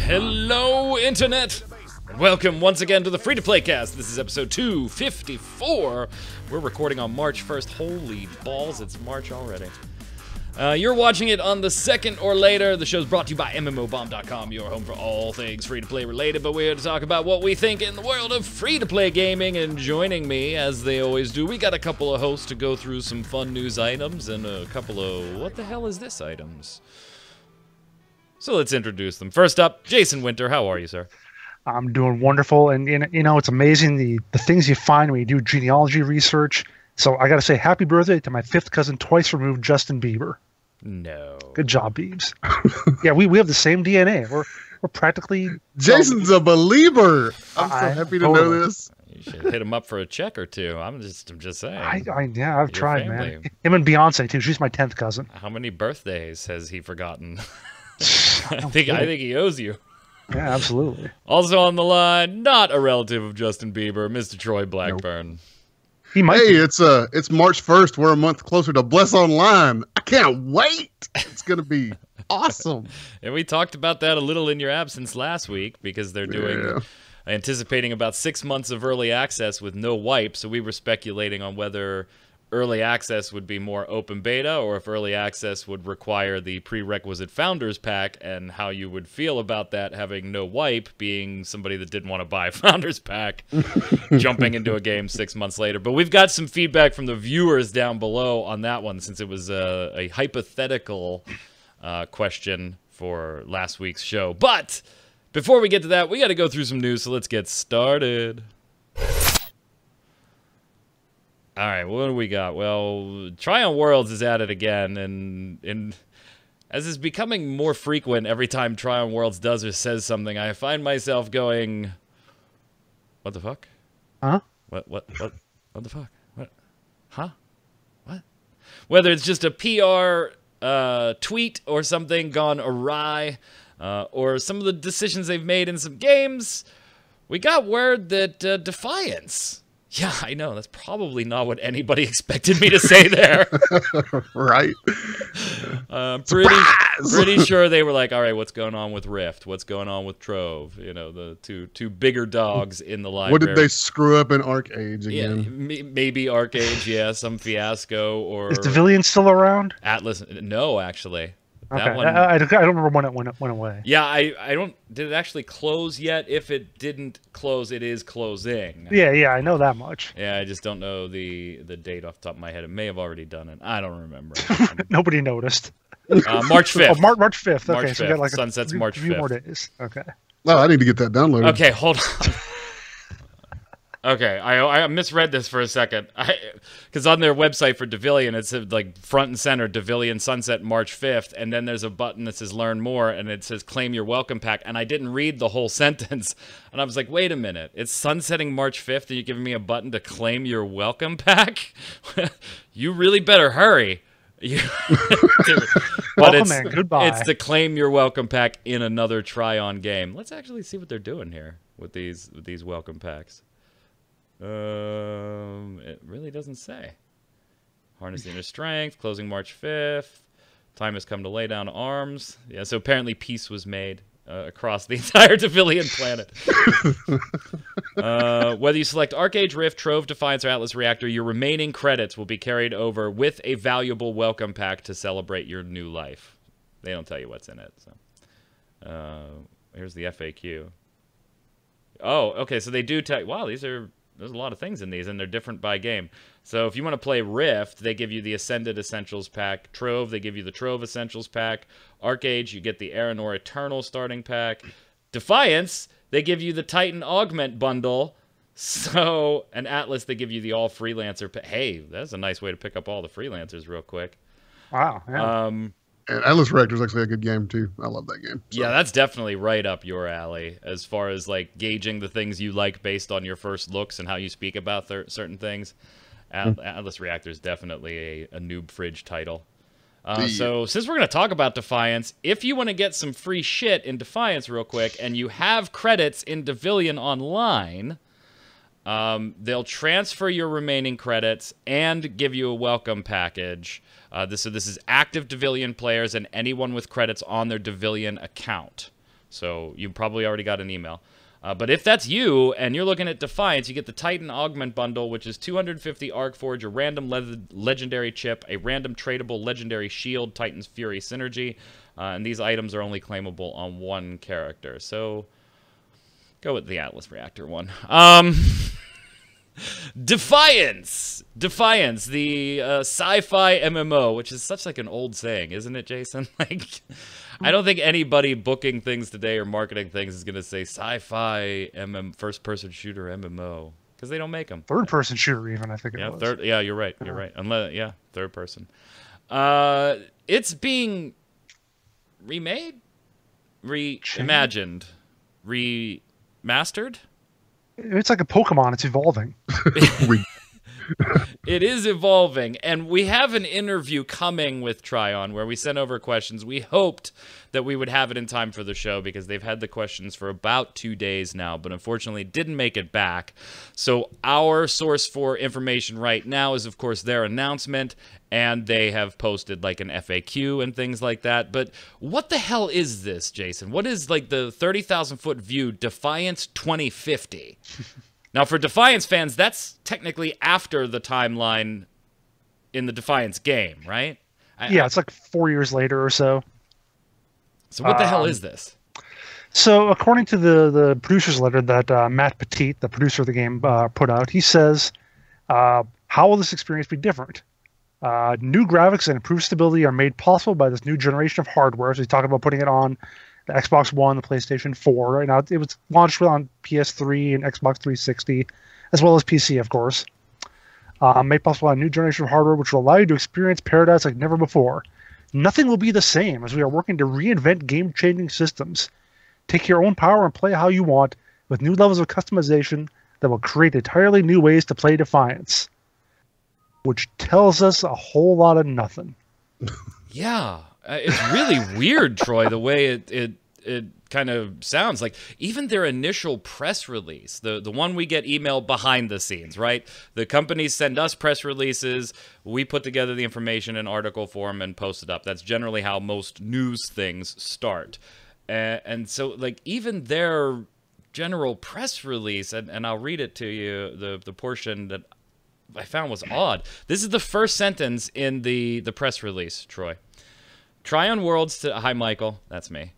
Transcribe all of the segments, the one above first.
Hello, Internet! Welcome once again to the Free-to-Play Cast. This is episode 254. We're recording on March 1st. Holy balls, it's March already. You're watching it on the 2nd or later. The show's brought to you by MMOBomb.com, your home for all things free-to-play related, but we're here to talk about what we think in the world of free-to-play gaming, and joining me, as they always do, we got a couple of hosts to go through some fun news items and a couple of what the hell is this items. So let's introduce them. First up, Jason Winter. How are you, sir? I'm doing wonderful, and you know, it's amazing the things you find when you do genealogy research. So I got to say happy birthday to my fifth cousin, twice removed, Justin Bieber. No. Good job, Biebs. Yeah, we have the same DNA. We're practically... Jason's a believer. I'm so happy to know this. You should hit him up for a check or two. I'm just saying. Yeah, I've tried, man. Him and Beyonce, too. She's my 10th cousin. How many birthdays has he forgotten? I think he owes you. Yeah, absolutely. Also on the line, not a relative of Justin Bieber, Mr. Troy Blackburn. Nope. He might be. It's March 1st. We're a month closer to Bless Online. I can't wait. It's gonna be awesome. And we talked about that a little in your absence last week because they're doing anticipating about 6 months of early access with no wipe. So we were speculating on whether early access would be more open beta or if early access would require the prerequisite founders pack, and how you would feel about that, having no wipe, being somebody that didn't want to buy a founders pack jumping into a game 6 months later. But we've got some feedback from the viewers down below on that one, since it was a hypothetical question for last week's show. But before we get to that, we got to go through some news, so let's get started. All right, what do we got? Well, Trion Worlds is at it again, and as is becoming more frequent, every time Trion Worlds does or says something, I find myself going, "What the fuck? Huh? What the fuck? What? Huh? What?" Whether it's just a PR tweet or something gone awry, or some of the decisions they've made in some games, we got word that Defiance. Yeah, I know. That's probably not what anybody expected me to say there. Right. Pretty sure they were like, all right, what's going on with Rift? What's going on with Trove? You know, the two bigger dogs in the library. What did they screw up in Arcade again? Yeah, maybe Arcade, yeah, some fiasco. Or is Defiance still around? Atlas, no, actually. Okay, that one, I don't remember when it went away. Yeah, I don't. Did it actually close yet? If it didn't close, it is closing. Yeah, I know that much. Yeah, I just don't know the date off the top of my head. It may have already done it. I don't remember. Nobody noticed. March 5th. Oh, March 5th. Okay, March 5th. So we got like Sunset's a March 5th. few more days. Okay. Oh, I need to get that downloaded. Okay, hold on. Okay, I misread this for a second. Because on their website for Defiance, it said, like, front and center, Defiance Sunset March 5th, and then there's a button that says Learn More, and it says Claim Your Welcome Pack, and I didn't read the whole sentence. And I was like, wait a minute, it's sunsetting March 5th, and you're giving me a button to claim your welcome pack? You really better hurry. But goodbye. It's the Claim Your Welcome Pack in another Trion game. Let's actually see what they're doing here with these welcome packs. It really doesn't say. Harnessing Inner Strength, closing March 5th. Time has come to lay down arms. Yeah, so apparently peace was made across the entire Defiance planet. Whether you select Arcade, Rift, Trove, Defiance, or Atlas Reactor, your remaining credits will be carried over with a valuable welcome pack to celebrate your new life. They don't tell you what's in it. So, here's the FAQ. Oh, okay, so they do tell you, wow, there's a lot of things in these, and they're different by game. So if you want to play Rift, they give you the Ascended Essentials pack. Trove, they give you the Trove Essentials pack. Arcade, you get the Aranor Eternal starting pack. Defiance, they give you the Titan Augment bundle. So, and Atlas, they give you the All Freelancer pack. Hey, that's a nice way to pick up all the freelancers real quick. Wow. Yeah. And Atlas Reactor is actually a good game, too. I love that game. So. Yeah, that's definitely right up your alley as far as, like, gauging the things you like based on your first looks and how you speak about certain things. Atlas Reactor is definitely a noob fridge title. So since we're going to talk about Defiance, if you want to get some free shit in Defiance real quick and you have credits in Defiance Online, they'll transfer your remaining credits and give you a welcome package. This is active Defiance players and anyone with credits on their Defiance account. So you probably already got an email. But if that's you and you're looking at Defiance, you get the Titan Augment Bundle, which is 250 Arc Forge, a random legendary chip, a random tradable legendary shield, Titan's Fury Synergy, and these items are only claimable on one character. So go with the Atlas Reactor one. Defiance, the sci-fi MMO, which is such like an old saying, isn't it, Jason? Like, I don't think anybody booking things today or marketing things is gonna say sci-fi first-person shooter MMO because they don't make them. Third-person shooter, even I think it was. Yeah, you're right. You're right. Unless, third person. It's being remade, reimagined, remastered. It's like a Pokemon. It's evolving. It is evolving, and we have an interview coming with Trion where we sent over questions. We hoped that we would have it in time for the show because they've had the questions for about 2 days now, but unfortunately didn't make it back. So our source for information right now is, of course, their announcement, and they have posted like an FAQ and things like that. But what the hell is this, Jason? What is like the 30,000-foot view Defiance 2050? Now, for Defiance fans, that's technically after the timeline in the Defiance game, right? Yeah, it's like 4 years later or so. So what the hell is this? So according to the producer's letter that Matt Petit, the producer of the game, put out, he says, how will this experience be different? New graphics and improved stability are made possible by this new generation of hardware. So he's talking about putting it on the Xbox One, the PlayStation 4. Right now, it was launched on PS3 and Xbox 360, as well as PC, of course. Made possible by a new generation of hardware, which will allow you to experience Paradise like never before. Nothing will be the same, as we are working to reinvent game-changing systems. Take your own power and play how you want, with new levels of customization that will create entirely new ways to play Defiance. Which tells us a whole lot of nothing. Yeah. It's really weird, Troy, the way it kind of sounds. Like, even their initial press release, the one we get emailed behind the scenes, right? The companies send us press releases, we put together the information in article form and post it up. That's generally how most news things start. And so, like, even their general press release, and I'll read it to you, the portion that I found was odd. This is the first sentence in the press release, Troy. Trion Worlds to... Hi, Michael. That's me.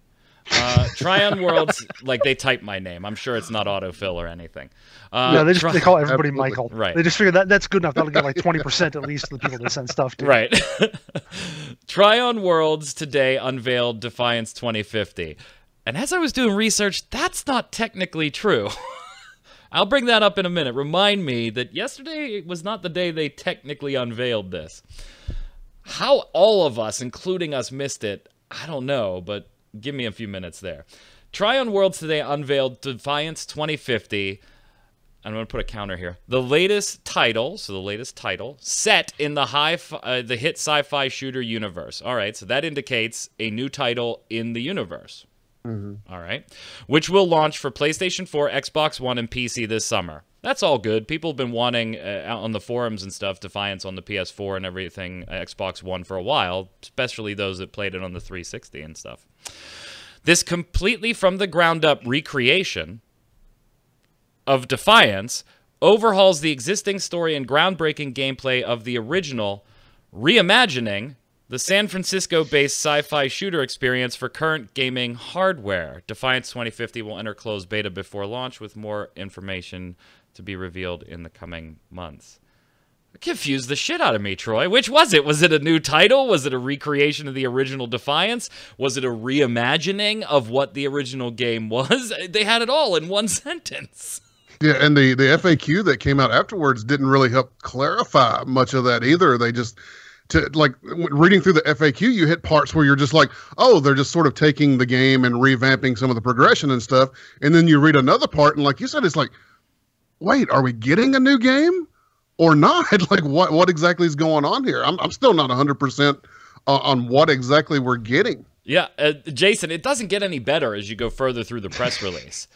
Trion Worlds, like, they type my name. I'm sure it's not autofill or anything. No, they call everybody Absolutely. Michael. Right. They just figure that's good enough. That'll get like 20% at least of the people they send stuff to. Right. Trion Worlds today unveiled Defiance 2050. And as I was doing research, that's not technically true. I'll bring that up in a minute. Remind me that yesterday was not the day they technically unveiled this. How all of us, including us, missed it, I don't know, but give me a few minutes there. Trion Worlds today unveiled Defiance 2050. I'm going to put a counter here. The latest title, set in the hit sci-fi shooter universe. All right, so that indicates a new title in the universe. Mm-hmm. All right, which will launch for PlayStation 4, Xbox One, and PC this summer. That's all good. People have been wanting, out on the forums and stuff, Defiance on the PS4 and everything, Xbox One for a while, especially those that played it on the 360 and stuff. This completely from the ground up recreation of Defiance overhauls the existing story and groundbreaking gameplay of the original, reimagining the San Francisco-based sci-fi shooter experience for current gaming hardware. Defiance 2050 will enter closed beta before launch, with more information to be revealed in the coming months. It confused the shit out of me, Troy. Which was it? Was it a new title? Was it a recreation of the original Defiance? Was it a reimagining of what the original game was? They had it all in one sentence. Yeah, and the FAQ that came out afterwards didn't really help clarify much of that either. They just... reading through the FAQ, you hit parts where you're just like, oh, they're just sort of taking the game and revamping some of the progression and stuff. And then you read another part, and like you said, it's like, wait, are we getting a new game or not? Like, what exactly is going on here? I'm still not 100% on what exactly we're getting. Yeah, Jason, it doesn't get any better as you go further through the press release.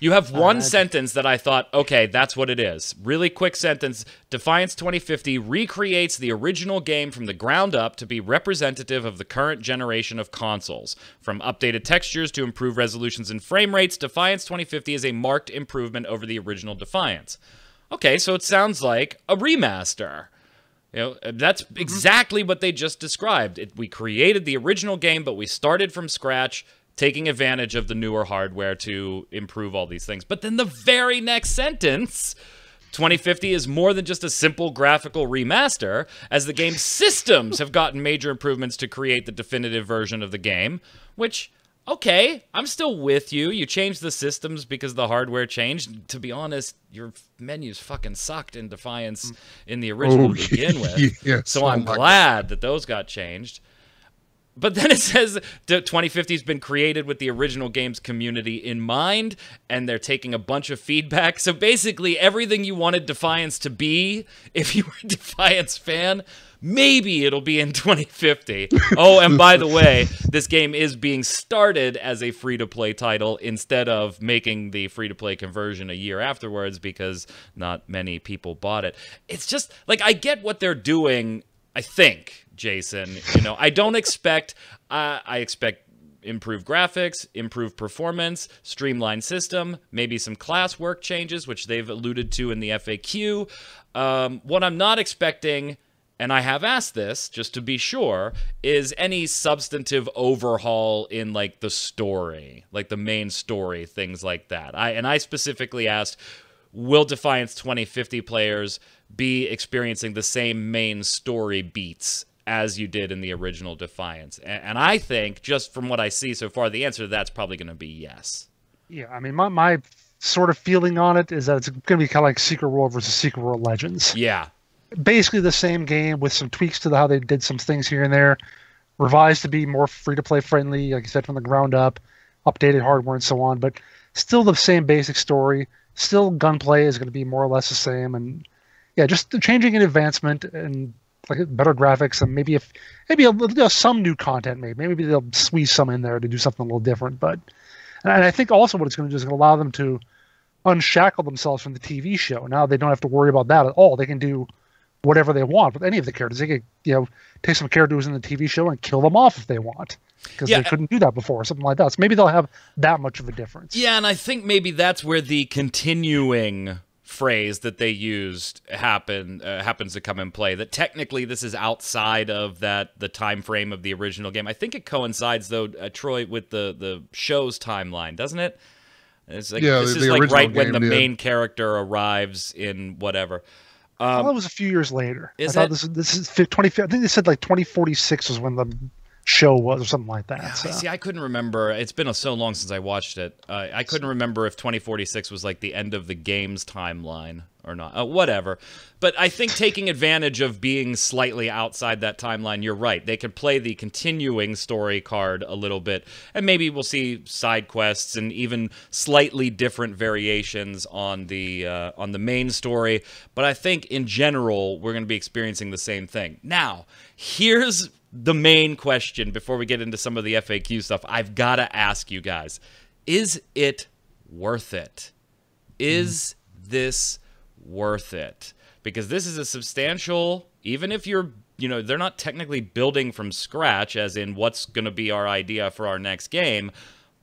You have one sentence that I thought, okay, that's what it is. Really quick sentence. Defiance 2050 recreates the original game from the ground up to be representative of the current generation of consoles. From updated textures to improved resolutions and frame rates, Defiance 2050 is a marked improvement over the original Defiance. Okay, so it sounds like a remaster. You know, that's exactly what they just described. We created the original game, but we started from scratch, taking advantage of the newer hardware to improve all these things. But then the very next sentence, 2050 is more than just a simple graphical remaster, as the game's systems have gotten major improvements to create the definitive version of the game, which, okay, I'm still with you. You changed the systems because the hardware changed. To be honest, your menus fucking sucked in Defiance in the original to begin with. Yes. So I'm glad that those got changed. But then it says 2050 has been created with the original game's community in mind, and they're taking a bunch of feedback. So basically, everything you wanted Defiance to be, if you were a Defiance fan, maybe it'll be in 2050. Oh, and by the way, this game is being started as a free-to-play title instead of making the free-to-play conversion a year afterwards because not many people bought it. It's just, like, I get what they're doing, I think, Jason. You know, I don't expect, I expect improved graphics, improved performance, streamlined system, maybe some class work changes, which they've alluded to in the FAQ. What I'm not expecting, and I have asked this just to be sure, is any substantive overhaul in like the story, like the main story, things like that. I specifically asked, will Defiance 2050 players be experiencing the same main story beats as you did in the original Defiance? And I think, just from what I see so far, the answer to that's probably going to be yes. Yeah, I mean, my sort of feeling on it is that it's going to be kind of like Secret World versus Secret World Legends. Yeah. Basically the same game with some tweaks to how they did some things here and there, revised to be more free-to-play friendly, like you said, from the ground up, updated hardware and so on, but still the same basic story. Still gunplay is going to be more or less the same, and yeah, just the changing in advancement and like better graphics, and maybe some new content. Maybe they'll squeeze some in there to do something a little different. But and I think also what it's going to do is going to allow them to unshackle themselves from the TV show. Now they don't have to worry about that at all. They can do whatever they want with any of the characters. They can, take some characters in the TV show and kill them off if they want, because they couldn't do that before, or something like that. So maybe they'll have that much of a difference. Yeah, and I think maybe that's where the continuing phrase that they used happens to come in play. That technically this is outside of the time frame of the original game. I think it coincides though, Troy, with the show's timeline, doesn't it? It's like, this is like right when the main character arrives in whatever. Well, it was a few years later. Is I thought this is 20. I think they said like 2046 was when the show was, or something like that. Yeah, so. See, I couldn't remember. It's been so long since I watched it. I couldn't remember if 2046 was like the end of the game's timeline or not. Whatever. But I think taking advantage of being slightly outside that timeline, you're right. They could play the continuing story card a little bit, and maybe we'll see side quests and even slightly different variations on the main story. But I think in general, we're going to be experiencing the same thing. Now, here's the main question before we get into some of the FAQ stuff. I've got to ask you guys, is it worth it? Is this worth it? Because this is a substantial, even if you're, they're not technically building from scratch, as in what's going to be our idea for our next game,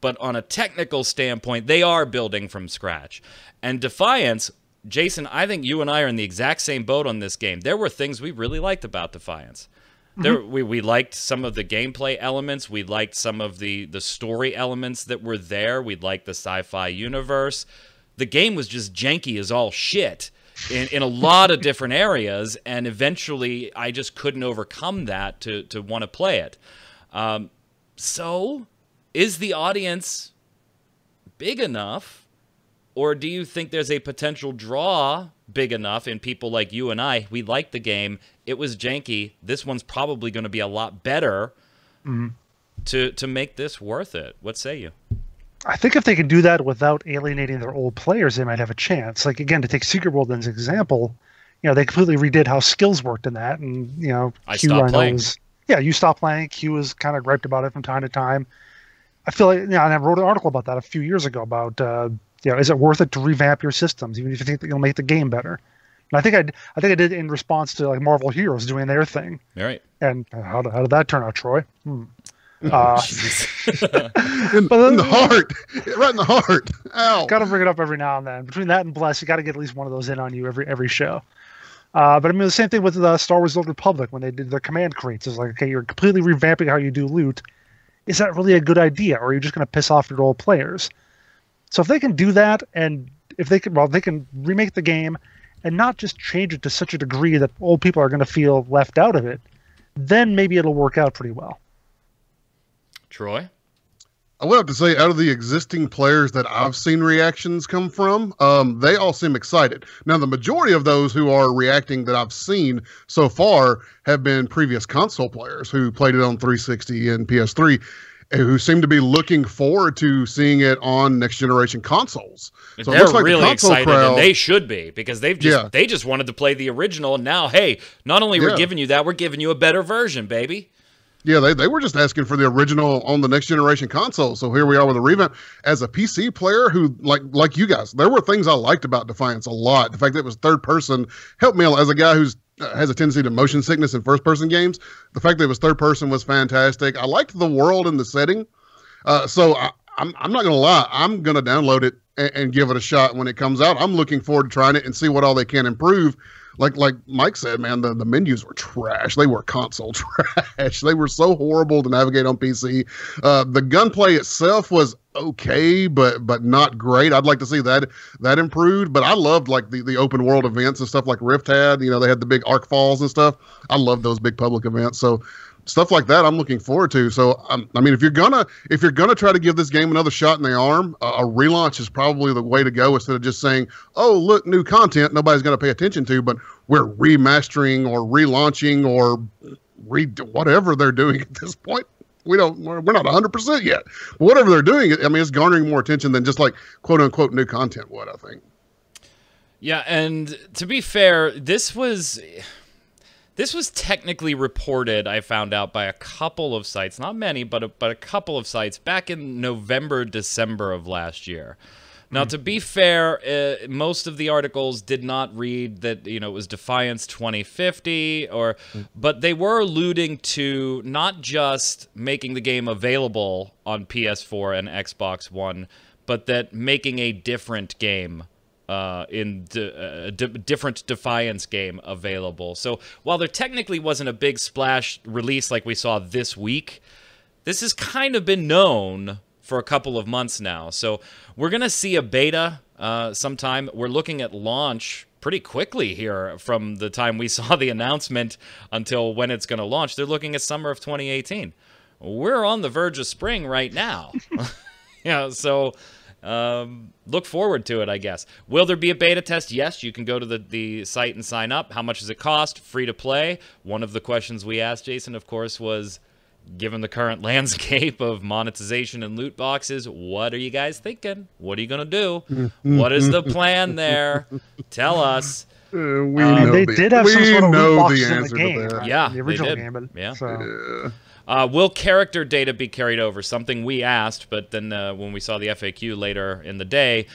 but on a technical standpoint, they are building from scratch. And Defiance, Jason, I think you and I are in the exact same boat on this game. There were things we really liked about Defiance. We liked some of the gameplay elements. We liked some of the story elements that were there. We liked the sci-fi universe. The game was just janky as all shit in a lot of different areas, and eventually I just couldn't overcome that to want to play it. So, is the audience big enough, or do you think there's a potential draw big enough in people like you and I? We liked the game. It was janky. This one's probably going to be a lot better to make this worth it. What say you? I think if they can do that without alienating their old players, they might have a chance. Like, again, to take Secret World as an example, they completely redid how skills worked in that. And, I stopped playing. You stopped playing. Q was kind of griped about it from time to time. I feel like, and I wrote an article about that a few years ago about is it worth it to revamp your systems, even if you think that you'll make the game better? And I think I did in response to like Marvel Heroes doing their thing. All right. And how did that turn out, Troy? In the heart, right in the heart. Ow. Got to bring it up every now and then. Between that and Bless, you got to get at least one of those in on you every show. But I mean, the same thing with Star Wars: The Old Republic when they did their command crates. It's like, okay, you're completely revamping how you do loot. Is that really a good idea, or are you just going to piss off your old players? So if they can do that, and if they can remake the game and not just change it to such a degree that old people are going to feel left out of it, then maybe it'll work out pretty well. Troy? I would have to say, out of the existing players that I've seen reactions come from, they all seem excited. Now, the majority of those who are reacting that I've seen so far have been previous console players who played it on 360 and PS3, who seem to be looking forward to seeing it on next generation consoles. So they're really excited, and they should be, because they just wanted to play the original, and now, hey, not only we're giving you that, we're giving you a better version, baby. Yeah, they were just asking for the original on the next generation console. So here we are with a revamp. As a PC player who, like you guys, there were things I liked about Defiance a lot. The fact that it was third person helped me as a guy who's has a tendency to motion sickness in first person games. The fact that it was third person was fantastic. I liked the world and the setting. So I'm not going to lie. I'm going to download it and give it a shot when it comes out. I'm looking forward to trying it and see what all they can improve. Like Mike said, man, the menus were trash. They were console trash. They were so horrible to navigate on PC. The gunplay itself was okay, but not great. I'd like to see that improved. But I loved like the open world events and stuff like Rift had. You know, they had the big arc falls and stuff. I love those big public events. So stuff like that, I'm looking forward to. So, I mean, if you're gonna try to give this game another shot in the arm, a relaunch is probably the way to go instead of just saying, "Oh, look, new content nobody's going to pay attention to," but we're remastering or relaunching or whatever they're doing at this point. We're not 100% yet. But whatever they're doing, I mean, it's garnering more attention than just like quote unquote new content would, I think. Yeah, and to be fair, this was technically reported, I found out, by a couple of sites. Not many, but a couple of sites back in November, December of last year. Now, to be fair, most of the articles did not read that, it was Defiance 2050, but they were alluding to not just making the game available on PS4 and Xbox One, but that making a different game different Defiance game available. So while there technically wasn't a big splash release like we saw this week, this has kind of been known for a couple of months now. So we're going to see a beta sometime. We're looking at launch pretty quickly here from the time we saw the announcement until when it's going to launch. They're looking at summer of 2018. We're on the verge of spring right now. So look forward to it, I guess. Will there be a beta test? Yes, you can go to the site and sign up. How much does it cost? Free to play. One of the questions we asked Jason, of course, was, given the current landscape of monetization and loot boxes, what are you guys thinking? What are you going to do? What is the plan there? Tell us. They did have some sort of loot boxes in the game. Right? Yeah, the original they did. game. Yeah. So. Will character data be carried over? Something we asked, but then when we saw the FAQ later in the day,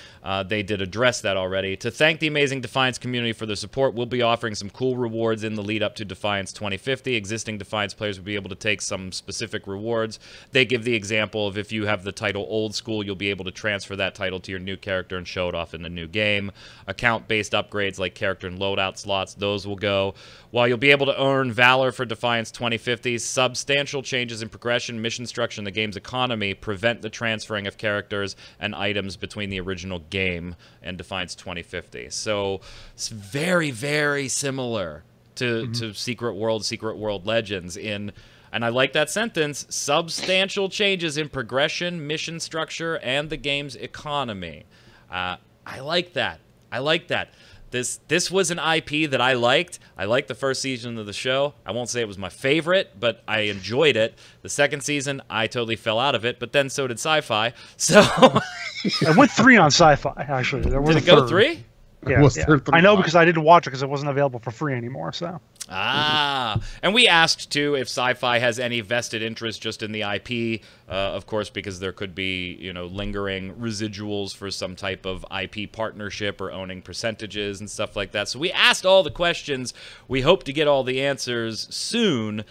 they did address that already. To thank the amazing Defiance community for their support, we'll be offering some cool rewards in the lead up to Defiance 2050. Existing Defiance players will be able to take some specific rewards. They give the example of if you have the title Old School, you'll be able to transfer that title to your new character and show it off in the new game. Account-based upgrades like character and loadout slots, those will go. While you'll be able to earn Valor for Defiance 2050, substantial changes in progression, mission structure, and the game's economy prevent the transferring of characters and items between the original game and Defiance 2050. So it's very, very similar to Secret World Legends in, and I like that sentence, substantial changes in progression, mission structure, and the game's economy. I like that. I like that. This was an IP that I liked. I liked the first season of the show. I won't say it was my favorite, but I enjoyed it. The second season, I totally fell out of it, but then so did Sci-Fi. So I went 3 on Sci-Fi, actually. There was did it go 3? Yeah, yeah. I know because I didn't watch it because it wasn't available for free anymore. So And we asked, too, if Sci-Fi has any vested interest just in the IP, of course, because there could be, you know, lingering residuals for some type of IP partnership or owning percentages and stuff like that. So we asked all the questions. We hope to get all the answers soon.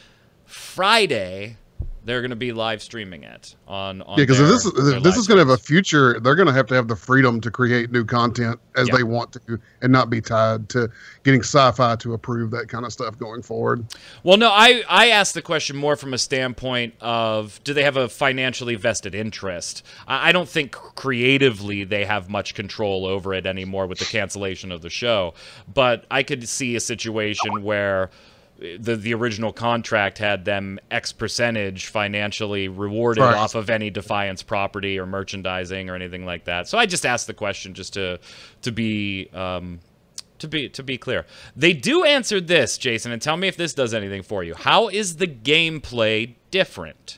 Friday, they're going to be live streaming it on because if this is going to have a future, they're going to have the freedom to create new content as they want to, and not be tied to getting Sci-Fi to approve that kind of stuff going forward. Well, no, I asked the question more from a standpoint of, do they have a financially vested interest? I don't think creatively they have much control over it anymore with the cancellation of the show, but I could see a situation where the original contract had them X percentage financially rewarded off of any Defiance property or merchandising or anything like that. So I just asked the question just to be clear. They do answer this, Jason, and tell me if this does anything for you. How is the gameplay different?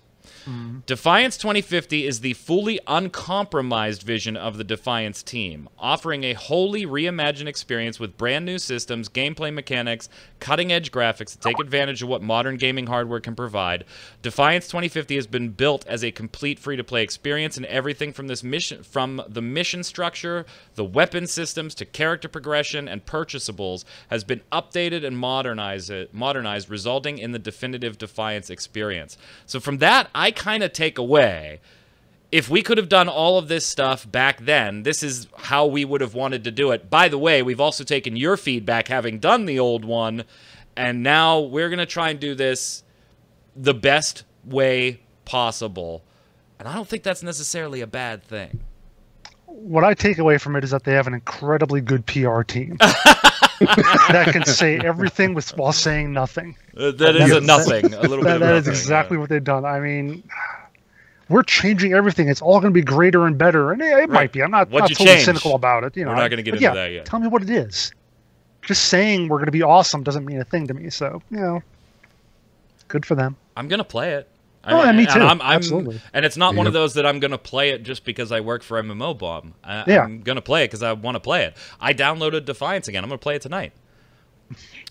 Defiance 2050 is the fully uncompromised vision of the Defiance team, offering a wholly reimagined experience with brand new systems, gameplay mechanics, cutting-edge graphics to take advantage of what modern gaming hardware can provide. Defiance 2050 has been built as a complete free-to-play experience, and everything from the mission structure, the weapon systems, to character progression and purchasables has been updated and modernized, resulting in the definitive Defiance experience. So from that, I kind of take away, if we could have done all of this stuff back then, this is how we would have wanted to do it. By the way, we've also taken your feedback having done the old one, and now we're going to try and do this the best way possible. And I don't think that's necessarily a bad thing. What I take away from it is that they have an incredibly good PR team that can say everything while saying nothing. That is a nothing. A little bit of that is exactly what they've done. I mean, we're changing everything. It's all going to be greater and better, and it might be. I'm not totally cynical about it. You know, we're not going to get into that yet. Tell me what it is. Just saying we're going to be awesome doesn't mean a thing to me. So, you know, good for them. I'm going to play it. Me too. Absolutely. And it's not one of those that I'm going to play it just because I work for MMO Bomb. I'm going to play it because I want to play it. I downloaded Defiance again. I'm going to play it tonight.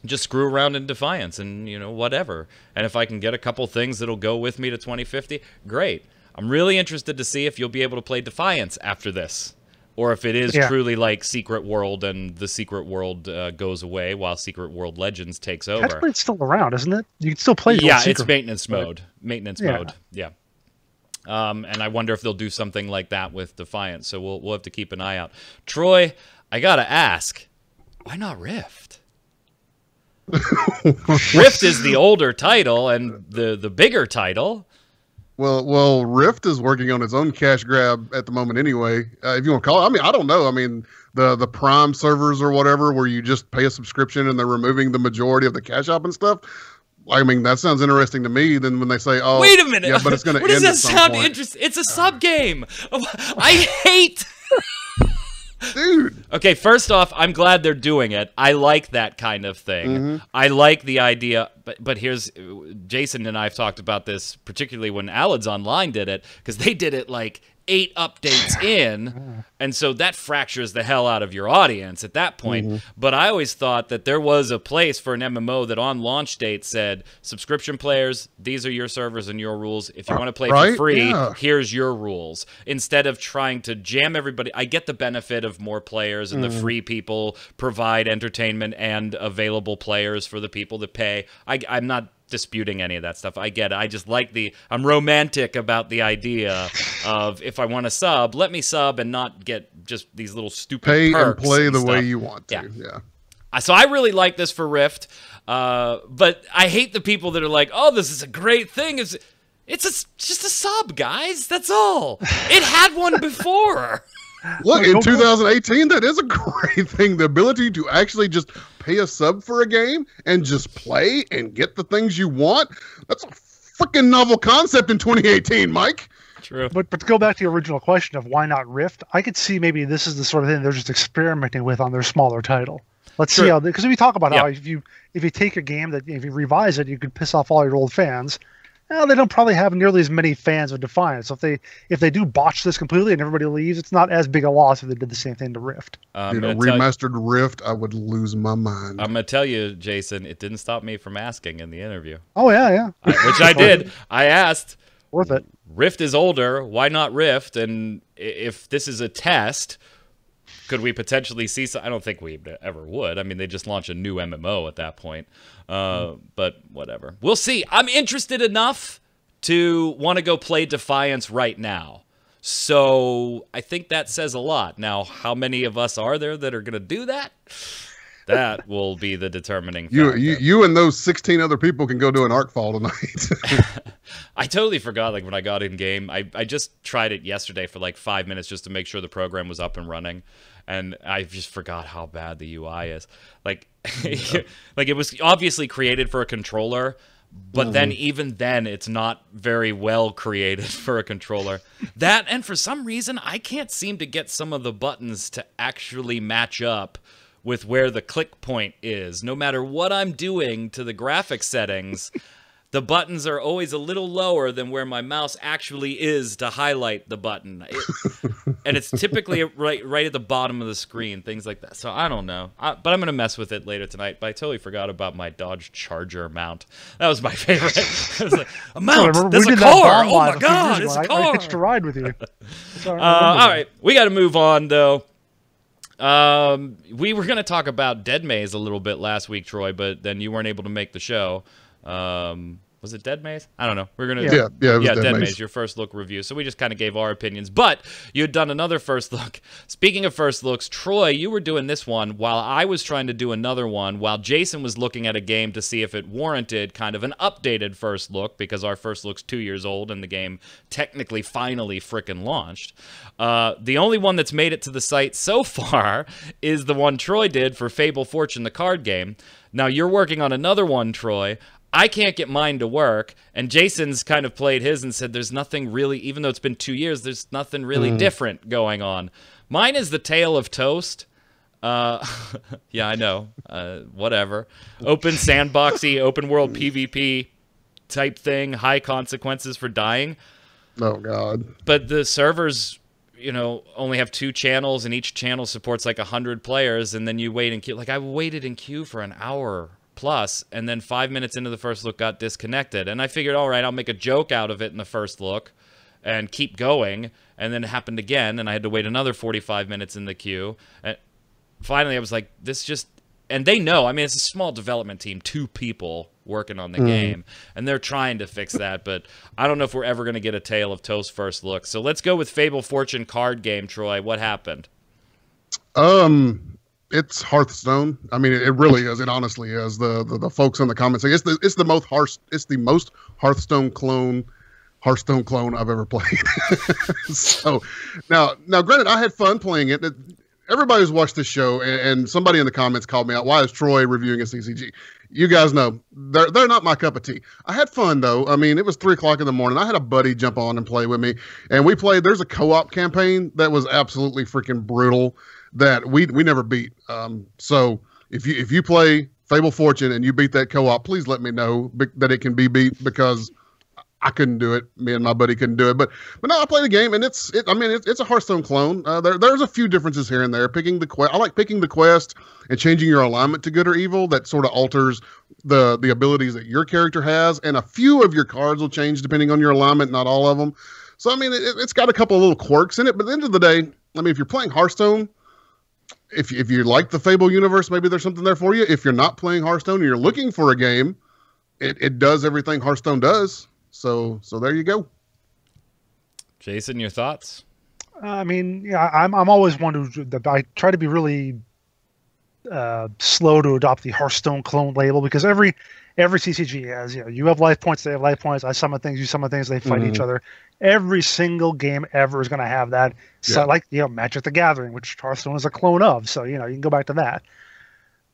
Just screw around in Defiance and, you know, whatever. And if I can get a couple things that'll go with me to 2050, great. I'm really interested to see if you'll be able to play Defiance after this. Or if it is truly like Secret World and the Secret World goes away while Secret World Legends takes over. Actually, it's still around, isn't it? You can still play it. Yeah, it's maintenance mode. Maintenance mode, yeah. And I wonder if they'll do something like that with Defiance, so we'll have to keep an eye out. Troy, I gotta ask, why not Rift? Rift is the older title and the bigger title. Well, Rift is working on its own cash grab at the moment anyway, if you want to call it. I mean, I don't know. I mean, the Prime servers or whatever, where you just pay a subscription and they're removing the majority of the cash up and stuff. I mean, that sounds interesting to me. Then when they say, "Oh, wait a minute, yeah, but it's going to end." Does that sound interesting? It's a sub game. I hate. Dude. Okay, first off, I'm glad they're doing it. I like that kind of thing. I like the idea, but here's Jason and I have talked about this, particularly when Alad's Online did it, because they did it like 8 updates in, and so that fractures the hell out of your audience at that point. But I always thought that there was a place for an MMO that on launch date said, subscription players, these are your servers and your rules. If you want to play for free, here's your rules. Instead of trying to jam everybody, I get the benefit of more players and the free people provide entertainment and available players for the people that pay. I'm not disputing any of that stuff. I get it. I just like I'm romantic about the idea of, if I want to sub, let me sub and not get just these little stupid pay perks and play the stuff. way you want to. Yeah. So I really like this for Rift, but I hate the people that are like, oh, this is a great thing. It's just a sub, guys. That's all. It had one before. Look, in 2018, that is a great thing. The ability to actually just pay a sub for a game and just play and get the things you want. That's a freaking novel concept in 2018, Mike. True. But to go back to your original question of why not Rift, I could see maybe this is the sort of thing they're just experimenting with on their smaller title. Let's see how, because we talk about how if you take a game that if you revise it, you could piss off all your old fans. well, they don't probably have nearly as many fans of Defiance. So if they do botch this completely and everybody leaves, it's not as big a loss if they did the same thing to Rift. Dude, a remastered Rift, I would lose my mind. I'm gonna tell you, Jason, it didn't stop me from asking in the interview. Oh yeah. Which I did. I asked. Worth it. Rift is older. Why not Rift? And if this is a test, could we potentially see some? I don't think we ever would. I mean, they just launched a new MMO at that point. But whatever. We'll see. I'm interested enough to want to go play Defiance right now. So I think that says a lot. Now, how many of us are there that are going to do that? That will be the determining factor. You and those 16 other people can go do an Arcfall tonight. I totally forgot, like, when I got in game. I just tried it yesterday for like 5 minutes just to make sure the program was up and running. And I just forgot how bad the UI is. Like, like it was obviously created for a controller, but then even then, it's not very well created for a controller. That, and for some reason, I can't seem to get some of the buttons to actually match up with where the click point is. No matter what I'm doing to the graphic settings, the buttons are always a little lower than where my mouse actually is to highlight the button. And it's typically right at the bottom of the screen, things like that. So I don't know. But I'm going to mess with it later tonight. But I totally forgot about my Dodge Charger mount. That was my favorite. It was like, a mount! There's a car! Oh my god, it's a car! I hitched a ride with you. All right, we got to move on, though. We were going to talk about Dead Maze a little bit last week, Troy, but then you weren't able to make the show. Was it Dead Maze? I don't know. We're gonna it was Dead Maze, your first look review. So we just kind of gave our opinions, but you had done another first look. Speaking of first looks, Troy, you were doing this one while I was trying to do another one, while Jason was looking at a game to see if it warranted kind of an updated first look, because our first look's 2 years old and the game technically finally frickin' launched. The only one that's made it to the site so far is the one Troy did for Fable Fortune, the card game. Now you're working on another one, Troy. I can't get mine to work, and Jason's kind of played his and said there's nothing really, even though it's been 2 years, there's nothing really different going on. Mine is the Tale of Toast. Yeah, I know. Whatever. Open sandboxy, open world PvP type thing, high consequences for dying. Oh, God. But the servers, you know, only have 2 channels, and each channel supports like 100 players, and then you wait in queue. Like, I waited in queue for an hour plus, and then 5 minutes into the first look got disconnected, and I figured, all right, I'll make a joke out of it in the first look and keep going, and then it happened again, and I had to wait another 45 minutes in the queue, and finally I was like, this just, and they know, I mean, it's a small development team, 2 people working on the game, and they're trying to fix that, but I don't know if we're ever going to get a Tale of Toast first look. So let's go with Fable Fortune card game, Troy. What happened? It's Hearthstone. I mean, it really is. It honestly is. The folks in the comments say it's the most Hearthstone clone I've ever played. So now, granted, I had fun playing it. Everybody who's watched this show, and somebody in the comments called me out. Why is Troy reviewing a CCG? You guys know they're not my cup of tea. I had fun though. I mean, it was 3 o'clock in the morning. I had a buddy jump on and play with me, and we played. There's a co-op campaign that was absolutely freaking brutal that we never beat. So if you play Fable Fortune and you beat that co-op, please let me know that it can be beat, because I couldn't do it. Me and my buddy couldn't do it. But no, I played the game, and it's a Hearthstone clone. There's a few differences here and there. I like picking the quest and changing your alignment to good or evil. That sort of alters the abilities that your character has, and a few of your cards will change depending on your alignment. Not all of them. So I mean, it's got a couple of little quirks in it. But at the end of the day, I mean, if you're playing Hearthstone, if you like the Fable universe, maybe there's something there for you. If you're not playing Hearthstone and you're looking for a game, it does everything Hearthstone does. So there you go. Jason, your thoughts? I mean, yeah, I'm always one who I try to be really slow to adopt the Hearthstone clone label, because every CCG has, you have life points, they have life points. I summon things, you summon things, they fight each other. Every single game ever is going to have that. So like, Magic the Gathering, which Hearthstone is a clone of. So, you can go back to that.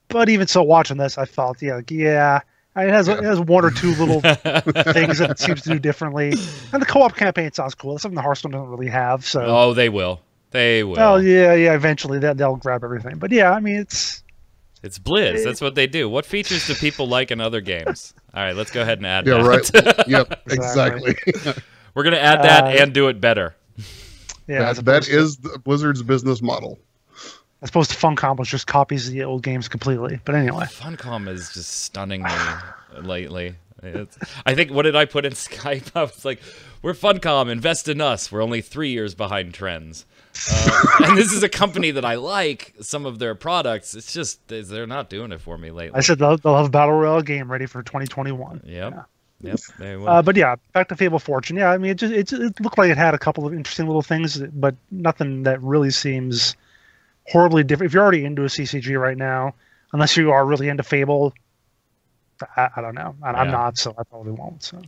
But even so, watching this, I felt, it has 1 or 2 little things that it seems to do differently. And the co-op campaign sounds cool. That's something the Hearthstone doesn't really have. So. Oh, they will. They will. Oh, yeah. Eventually they'll grab everything. But yeah, I mean, It's Blizz. That's what they do. What features do people like in other games? All right, let's go ahead and add Yeah, that. right. Yep, exactly. We're going to add that and do it better. Yeah, that is Blizzard's business model. As opposed to Funcom, which just copies the old games completely. But anyway. Funcom is just stunning me lately. I think, what did I put in Skype? I was like, we're Funcom, invest in us. We're only 3 years behind trends. And this is a company that I like, some of their products. It's just, they're not doing it for me lately. I said they'll have a Battle Royale game ready for 2021. Yep. Yeah. Yep. They will. But yeah, back to Fable Fortune. Yeah, I mean, it looked like it had a couple of interesting little things, but nothing that really seems horribly different. If you're already into a CCG right now, unless you are really into Fable, I don't know. I'm not, so I probably won't. So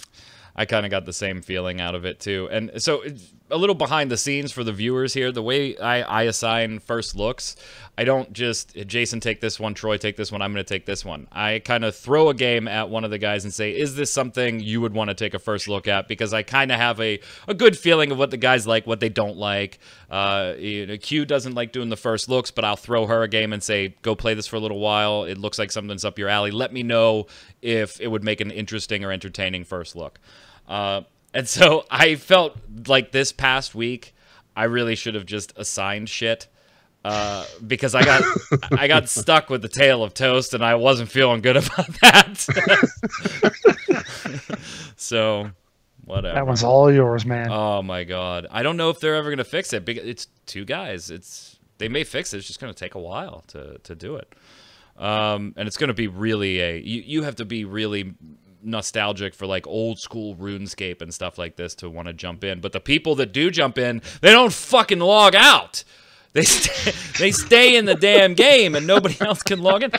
I kind of got the same feeling out of it too. And so a little behind the scenes for the viewers here, the way I assign first looks, I don't just, Jason, take this one, Troy, take this one, I'm going to take this one. I kind of throw a game at one of the guys and say, is this something you would want to take a first look at? Because I kind of have a good feeling of what the guys like, what they don't like. Q doesn't like doing the first looks, but I'll throw her a game and say, go play this for a little while. It looks like something's up your alley. Let me know if it would make an interesting or entertaining first look. And so I felt like this past week, I really should have just assigned shit. Because I got stuck with the Tale of Toast, and I wasn't feeling good about that. So, whatever. that one's all yours, man. Oh my god, I don't know if they're ever gonna fix it. Because it's two guys. They may fix it. It's just gonna take a while to do it. And it's gonna be really you have to be really nostalgic for like old school RuneScape and stuff like this to want to jump in. But the people that do jump in, they don't fucking log out. They stay in the damn game, and nobody else can log in.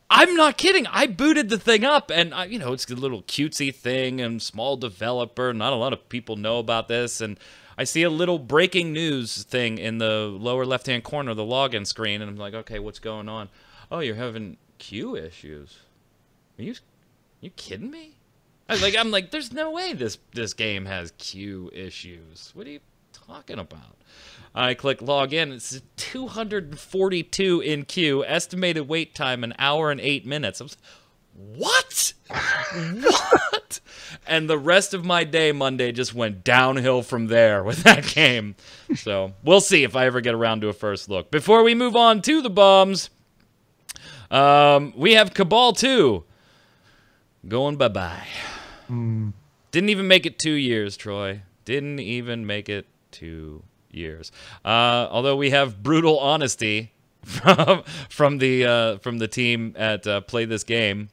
I'm not kidding. I booted the thing up, and it's a little cutesy thing and small developer. Not a lot of people know about this, and I see a little breaking news thing in the lower left-hand corner of the login screen, and I'm like, okay, what's going on? Oh, you're having queue issues. Are you kidding me? I'm like, there's no way this game has queue issues. What are you talking about? I click log in. It's 242 in queue. Estimated wait time 1 hour and 8 minutes. I was, what? What? And the rest of my day Monday just went downhill from there with that game. So we'll see if I ever get around to a first look. Before we move on to the bombs, we have Cabal 2 going bye-bye. Didn't even make it 2 years, Troy. Didn't even make it 2 years. Although we have brutal honesty from the team at Play This Game.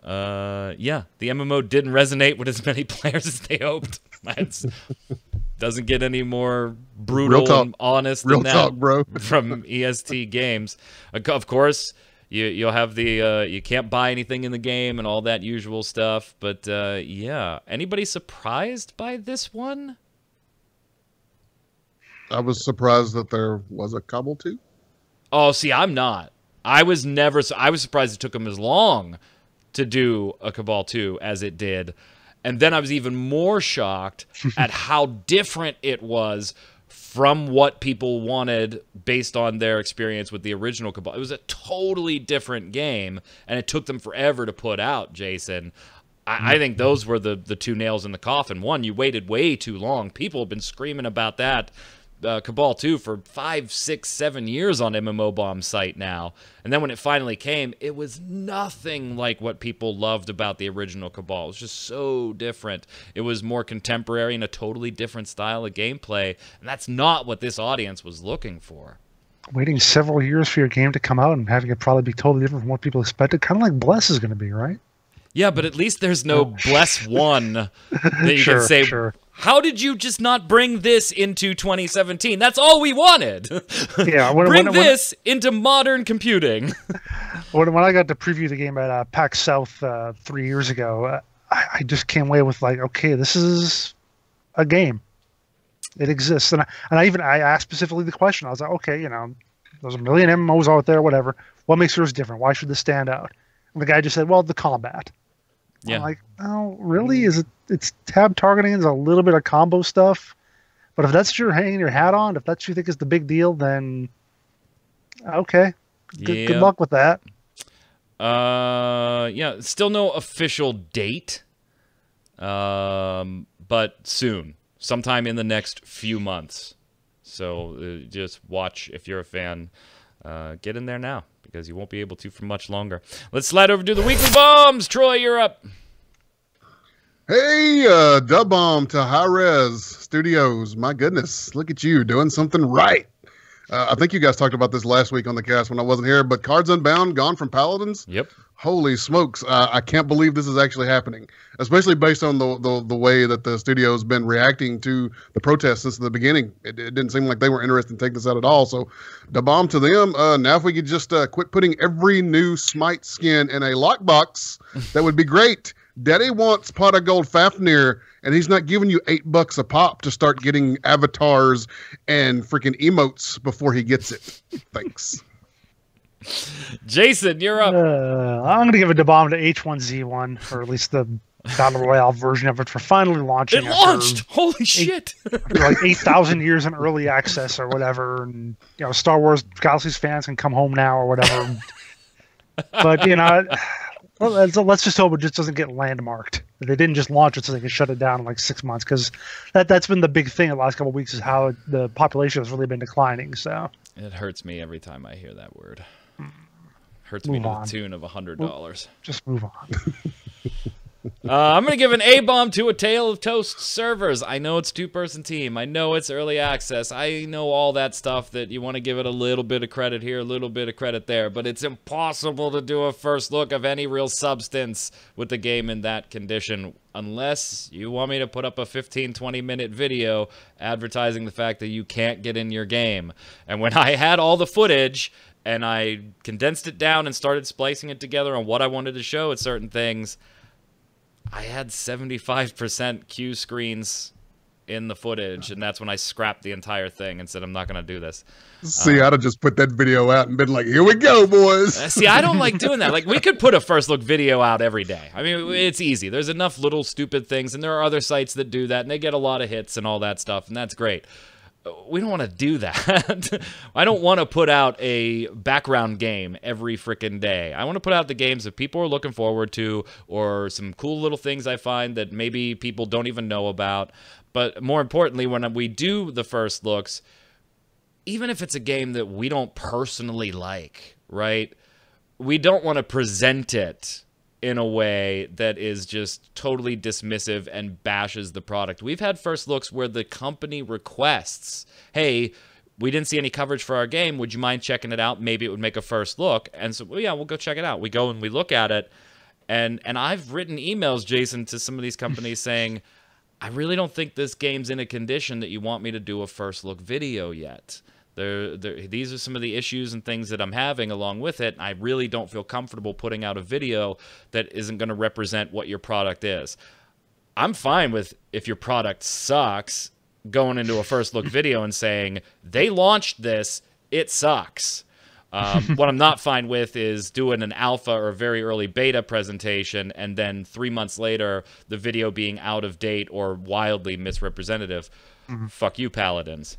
Yeah, the MMO didn't resonate with as many players as they hoped. Doesn't get any more brutal and honest than that. Real talk, bro. From EST Games. Of course, you'll have the you can't buy anything in the game and all that usual stuff. But yeah, anybody surprised by this one? I was surprised that there was a Cabal 2. Oh, see, I'm not. I was surprised it took them as long to do a Cabal 2 as it did. And then I was even more shocked at how different it was from what people wanted based on their experience with the original Cabal. It was a totally different game, and it took them forever to put out, Jason. I think those were the two nails in the coffin. One, you waited way too long. People have been screaming about that Cabal 2 for 5, 6, 7 years on MMO Bomb's site now. And then when it finally came, it was nothing like what people loved about the original Cabal. It was just so different. It was more contemporary and a totally different style of gameplay. And that's not what this audience was looking for. Waiting several years for your game to come out and having it probably be totally different from what people expected. Kind of like Bless is going to be, right? Yeah, but at least there's no Bless 1 that you can say, how did you just not bring this into 2017? That's all we wanted. Yeah, bring this into modern computing. When I got to preview the game at PAX South 3 years ago, I just came away with like, okay, this is a game. It exists. And I asked specifically the question. I was like, okay, there's a million MMOs out there, whatever. What makes yours different? Why should this stand out? And the guy just said, well, the combat. Yeah. I'm like, oh, really? It's tab targeting, is a little bit of combo stuff. But if that's what you're hanging your hat on, if that's what you think is the big deal, then okay. Good luck with that. Yeah, still no official date. But soon, sometime in the next few months. So just watch if you're a fan. Get in there now, because you won't be able to for much longer. Let's slide over to the weekly bombs. Troy, you're up. Hey, Dub Bomb to High Res Studios. My goodness, look at you doing something right. I think you guys talked about this last week on the cast when I wasn't here, but Cards Unbound gone from Paladins? Yep. Holy smokes. I can't believe this is actually happening, especially based on the way that the studio's been reacting to the protests since the beginning. It didn't seem like they were interested in taking this out at all. So the bomb to them. Now if we could just quit putting every new Smite skin in a lockbox, that would be great. Daddy wants Pot of Gold Fafnir, and he's not giving you $8 a pop to start getting avatars and freaking emotes before he gets it. Thanks. Jason, you're up. I'm going to give a bomb to H1Z1, or at least the Battle Royale version of it, for finally launching. It launched! Holy shit! Like 8,000 years in early access or whatever, and Star Wars Galaxies fans can come home now or whatever. But well, let's just hope it just doesn't get landmarked. They didn't just launch it so they can shut it down in like 6 months, because that's been the big thing the last couple of weeks, is how the population has really been declining. So it hurts me every time I hear that word. Hurts me to the tune of $100. Just move on. I'm going to give an A-bomb to A Tale of Toast servers. I know it's two-person team. I know it's early access. I know all that stuff that you want to give it a little bit of credit here, a little bit of credit there, but it's impossible to do a first look of any real substance with the game in that condition, unless you want me to put up a 15, 20-minute video advertising the fact that you can't get in your game. And when I had all the footage and I condensed it down and started splicing it together on what I wanted to show at certain things, I had 75% Q screens in the footage, and that's when I scrapped the entire thing and said, I'm not going to do this. See, I'd have just put that video out and been like, here we go, boys. See, I don't like doing that. Like, we could put a first look video out every day. I mean, it's easy. There's enough little stupid things, and there are other sites that do that, and they get a lot of hits and all that stuff, and that's great. We don't want to do that. I don't want to put out a background game every freaking day. I want to put out the games that people are looking forward to, or some cool little things I find that maybe people don't even know about. But more importantly, when we do the first looks, even if it's a game that we don't personally like, right? We don't want to present it in a way that is just totally dismissive and bashes the product. We've had first looks where the company requests, hey, we didn't see any coverage for our game. Would you mind checking it out? Maybe it would make a first look. And so, well, yeah, we'll go check it out. We go and we look at it. And I've written emails, Jason, to some of these companies saying, I really don't think this game's in a condition that you want me to do a first look video yet. These are some of the issues and things that I'm having along with it. I really don't feel comfortable putting out a video that isn't going to represent what your product is. I'm fine with, if your product sucks, going into a first look video and saying, they launched this, it sucks. What I'm not fine with is doing an alpha or a very early beta presentation and then 3 months later the video being out of date or wildly misrepresentative. Fuck you, Paladins.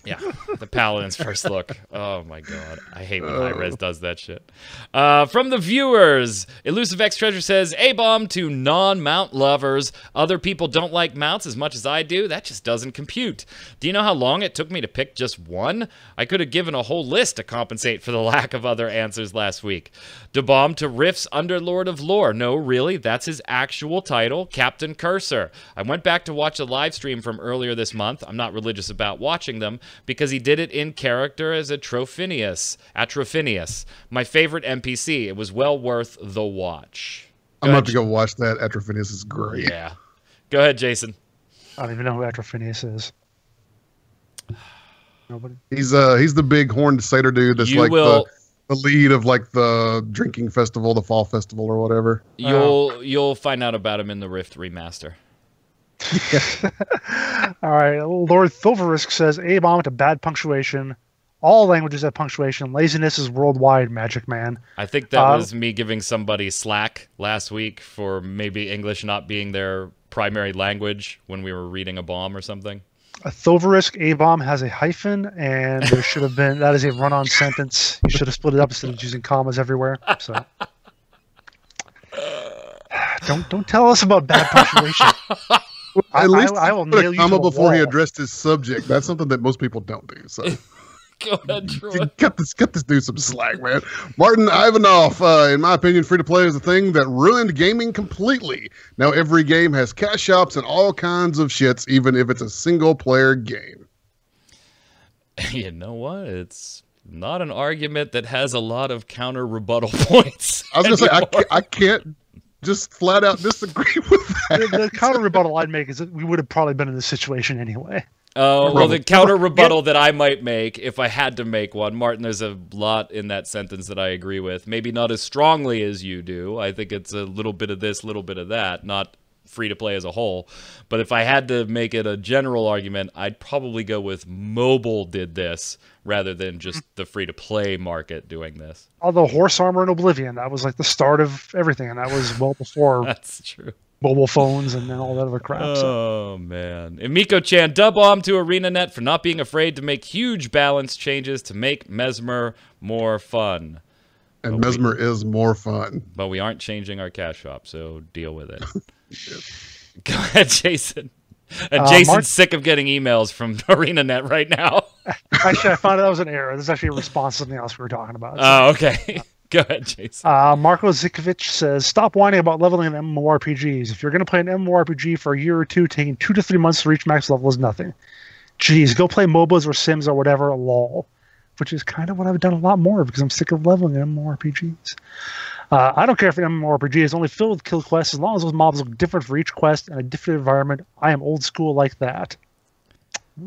Yeah, the Paladin's first look. Oh my god, I hate when Hi-Rez does that shit. From the viewers, Elusive X Treasure says, A-bomb to non-mount lovers. Other people don't like mounts as much as I do. That just doesn't compute. Do you know how long it took me to pick just one? I could have given a whole list to compensate for the lack of other answers last week. Da-bomb to Rift's Underlord of Lore. No, really, that's his actual title, Captain Cursor. I went back to watch a live stream from earlier this month. I'm not religious about watching them, because he did it in character as Atrophinius. My favorite NPC. It was well worth the watch. I'm going to have to go watch that. Atrophinius is great. Yeah. Go ahead, Jason. I don't even know who Atrophinius is. Nobody? He's the big horned satyr dude that's the lead of like the drinking festival, the fall festival or whatever. You'll find out about him in the Rift remaster. All right, Lord Thilverisk says, A-bomb to bad punctuation. All languages have punctuation. Laziness is worldwide, Magic Man. I think that was me giving somebody slack last week for maybe English not being their primary language when we were reading a bomb or something. A Thoverisk A-bomb has a hyphen, and there should have been, that is a run-on sentence. You should have split it up instead of using commas everywhere. So don't tell us about bad punctuation. At least I will put nail a you comma to a before he wall. addressed his subject. That's something that most people don't do. So Go ahead, Troy. cut this dude some slack, man. Martin Ivanov, in my opinion, free to play is a thing that ruined gaming completely. Now every game has cash shops and all kinds of shits, even if it's a single player game. You know what? It's not an argument that has a lot of counter rebuttal points. I was gonna say I can't just flat out disagree with that. The counter rebuttal I'd make is that we would have probably been in this situation anyway. Well, the counter rebuttal that I might make, if I had to make one, Martin, there's a lot in that sentence that I agree with. Maybe not as strongly as you do. I think it's a little bit of this, little bit of that, not free to play as a whole. But if I had to make it a general argument, I'd probably go with mobile did this rather than just the free to play market doing this. Although Horse Armor and Oblivion, that was like the start of everything, and that was well before That's true. mobile phones and then all that other crap. Oh, man. And Miko-chan, dub bomb to ArenaNet for not being afraid to make huge balance changes to make Mesmer more fun. And Mesmer is more fun. But we aren't changing our cash shop, so deal with it. Go ahead, Jason. And Jason's sick of getting emails from ArenaNet right now. Actually, I found out that was an error. This is actually a response to something else we were talking about. So. Oh, okay. Go ahead, Jason. Marco Zikovic says, stop whining about leveling in MMORPGs. If you're going to play an MMORPG for a year or two, taking 2 to 3 months to reach max level is nothing. Jeez, go play MOBAs or Sims or whatever, lol. Which is kind of what I've done a lot more because I'm sick of leveling in MMORPGs. I don't care if an MMORPG is only filled with kill quests, as long as those mobs look different for each quest and a different environment. I am old school like that.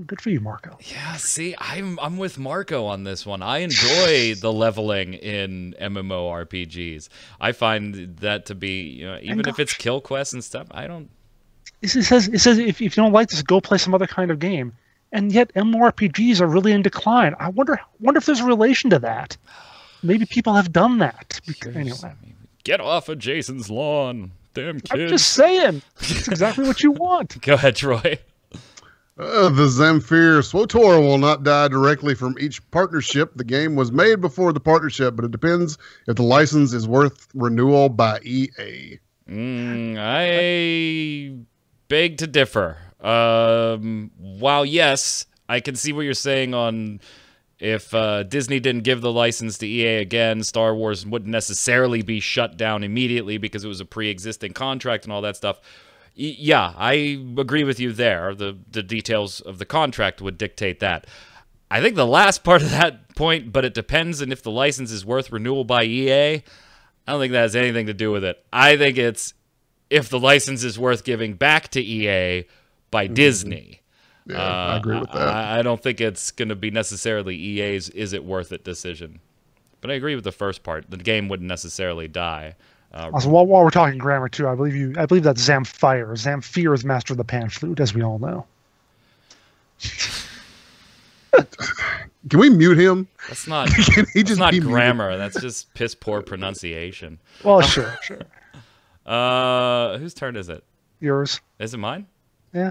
Good for you, Marco. Yeah, see, I'm with Marco on this one. I enjoy the leveling in MMORPGs. I find that to be, you know, even if it's kill quests and stuff, I don't. It says if you don't like this, go play some other kind of game. And yet MMORPGs are really in decline. I wonder if there's a relation to that. Maybe people have done that. Anyway, Get off of Jason's lawn. Damn kids. I'm just saying. It's exactly what you want. Go ahead, Troy. The Zamfir SWTOR will not die directly from each partnership. The game was made before the partnership, but it depends if the license is worth renewal by EA. I beg to differ. While yes, I can see what you're saying on if Disney didn't give the license to EA again, Star Wars wouldn't necessarily be shut down immediately because it was a pre-existing contract and all that stuff. Yeah, I agree with you there. The details of the contract would dictate that. I think the last part of that point, but it depends on if the license is worth renewal by EA, I don't think that has anything to do with it. I think it's if the license is worth giving back to EA by Disney. Yeah, I agree with that. I don't think it's going to be necessarily EA's is it worth it decision. But I agree with the first part. The game wouldn't necessarily die. Also, while we're talking grammar too, I believe that's Zamfir. Zamfir is master of the pan flute, as we all know. Can we mute him? That's not. He That's just not be grammar. That's just piss poor pronunciation. Well, sure. Whose turn is it? Yours. Is it mine? Yeah.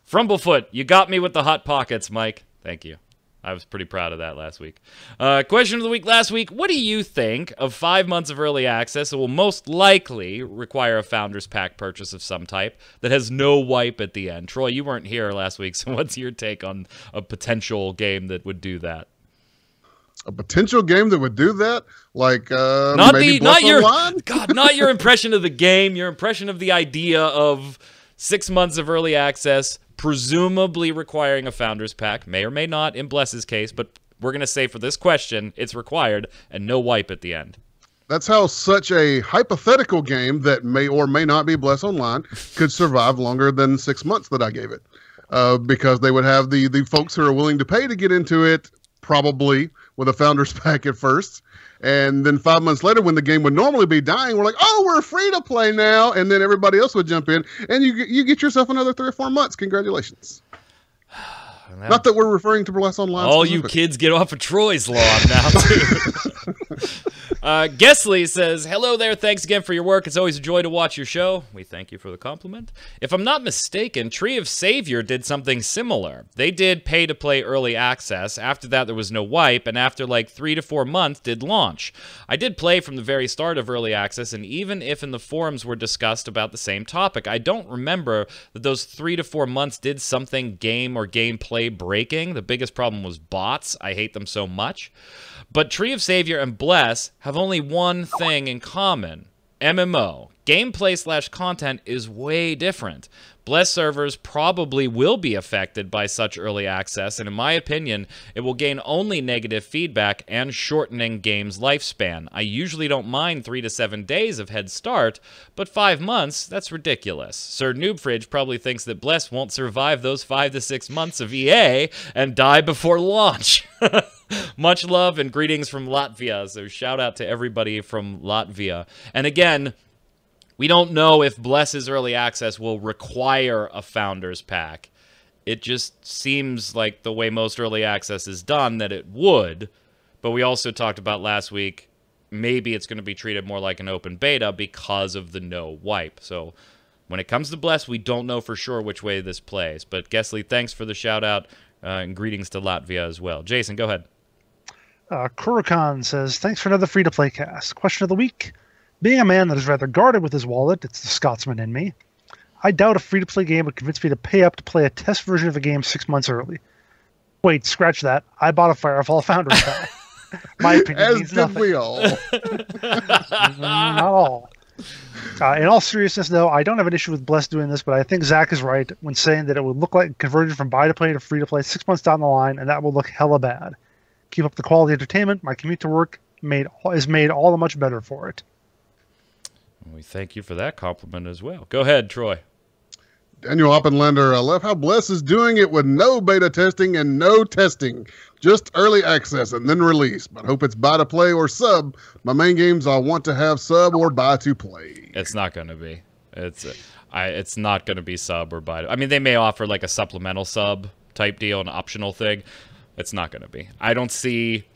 Frumblefoot, you got me with the hot pockets, Mike. Thank you. I was pretty proud of that last week. Question of the week last week. What do you think of 5 months of early access that will most likely require a Founders Pack purchase of some type that has no wipe at the end? Troy, you weren't here last week, so what's your take on a potential game that would do that? A potential game that would do that? Like, not your Online? God, not your impression of the game, your impression of the idea of 6 months of early access, presumably requiring a Founders Pack, may or may not in Bless's case, but we're going to say for this question, it's required, and no wipe at the end. That's how such a hypothetical game that may or may not be Bless Online could survive longer than 6 months that I gave it. Because they would have the folks who are willing to pay to get into it, probably with a Founders Pack at first. And then 5 months later, when the game would normally be dying, we're like, oh, we're free to play now. And then everybody else would jump in, and you get yourself another 3 or 4 months. Congratulations. Not that we're referring to Bless Online. All you kids get off of Troy's lawn now, too. Gesley says, hello there, thanks again for your work. It's always a joy to watch your show. We thank you for the compliment. If I'm not mistaken, Tree of Savior did something similar. They did pay-to-play early access. After that, there was no wipe, and after like 3 to 4 months, did launch. I did play from the very start of early access, and even if in the forums were discussed about the same topic, I don't remember that those 3 to 4 months did something game or gameplay breaking. The biggest problem was bots. I hate them so much. But Tree of Savior and Bless have only one thing in common. MMO. Gameplay/content is way different. Bless servers probably will be affected by such early access, and in my opinion, it will gain only negative feedback and shortening game's lifespan. I usually don't mind 3 to 7 days of head start, but 5 months, that's ridiculous. Sir Noobfridge probably thinks that Bless won't survive those 5 to 6 months of EA and die before launch. Much love and greetings from Latvia, so shout out to everybody from Latvia. And again, we don't know if Bless's early access will require a Founders Pack. It just seems like the way most early access is done that it would, but we also talked about last week, maybe it's going to be treated more like an open beta because of the no wipe. So when it comes to Bless, we don't know for sure which way this plays. But Gesley, thanks for the shout out and greetings to Latvia as well. Jason, go ahead. Kurokan says, thanks for another free-to-play cast. Question of the week. Being a man that is rather guarded with his wallet, it's the Scotsman in me, I doubt a free-to-play game would convince me to pay up to play a test version of a game 6 months early. Wait, scratch that. I bought a Firefall Founders Pack. My opinion means nothing. As did we all. Not all. In all seriousness, though, I don't have an issue with Bless doing this, but I think Zach is right when saying that it would look like conversion from buy-to-play to free-to-play 6 months down the line, and that will look hella bad. Keep up the quality entertainment. My commute to work is made all the much better for it. We thank you for that compliment as well. Go ahead, Troy. Daniel Oppenlander, I love how Bless is doing it with no beta testing and no testing. Just early access and then release. But hope it's buy to play or sub. My main games I want to have sub or buy to play. It's not going to be. It's not going to be sub or buy. I mean, they may offer like a supplemental sub type deal, an optional thing. It's not going to be. I don't see...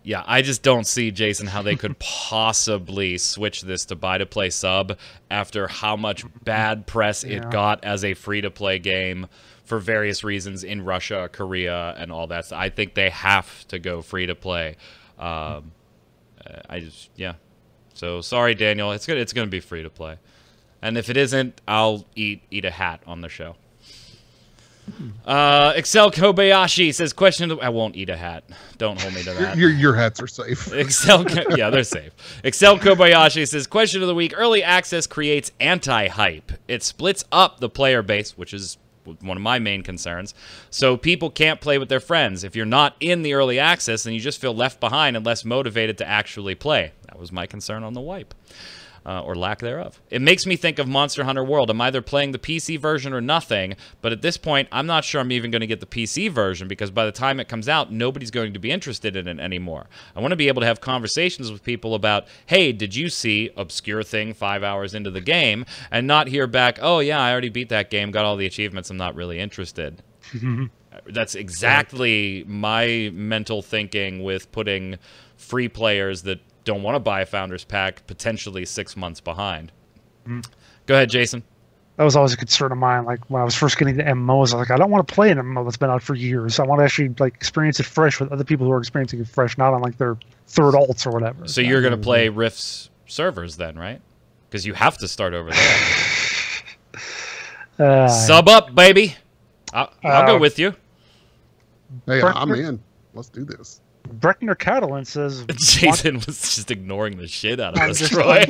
Yeah, I just don't see, Jason, how they could possibly switch this to buy-to-play sub after how much bad press it got as a free-to-play game for various reasons in Russia, Korea, and all that. So I think they have to go free-to-play. Yeah. So sorry, Daniel. It's gonna be free-to-play, and if it isn't, I'll eat a hat on the show. Excel Kobayashi says, I won't eat a hat. Don't hold me to that. Your hats are safe. Yeah, they're safe. Excel Kobayashi says, question of the week. Early access creates anti-hype. It splits up the player base, which is one of my main concerns. So people can't play with their friends. If you're not in the early access, then you just feel left behind and less motivated to actually play. That was my concern on the wipe. Or lack thereof. It makes me think of Monster Hunter World. I'm either playing the PC version or nothing, but at this point, I'm not sure I'm even going to get the PC version because by the time it comes out, nobody's going to be interested in it anymore. I want to be able to have conversations with people about, hey, did you see obscure thing 5 hours into the game, and not hear back, oh yeah, I already beat that game, got all the achievements, I'm not really interested. That's exactly my mental thinking with putting free players that don't want to buy a Founders Pack potentially 6 months behind. Go ahead, Jason. That was always a concern of mine. Like when I was first getting to MMOs, I was like, I don't want to play an MMO that's been out for years. I want to actually like experience it fresh with other people who are experiencing it fresh, not on like their third alts or whatever. So you're going to play Rift's servers then, right? Because you have to start over there. Sub up, baby. I'll go with you. Hey, I'm in. Let's do this. Breckner Catalan says Jason was just ignoring the shit out of us, Troy.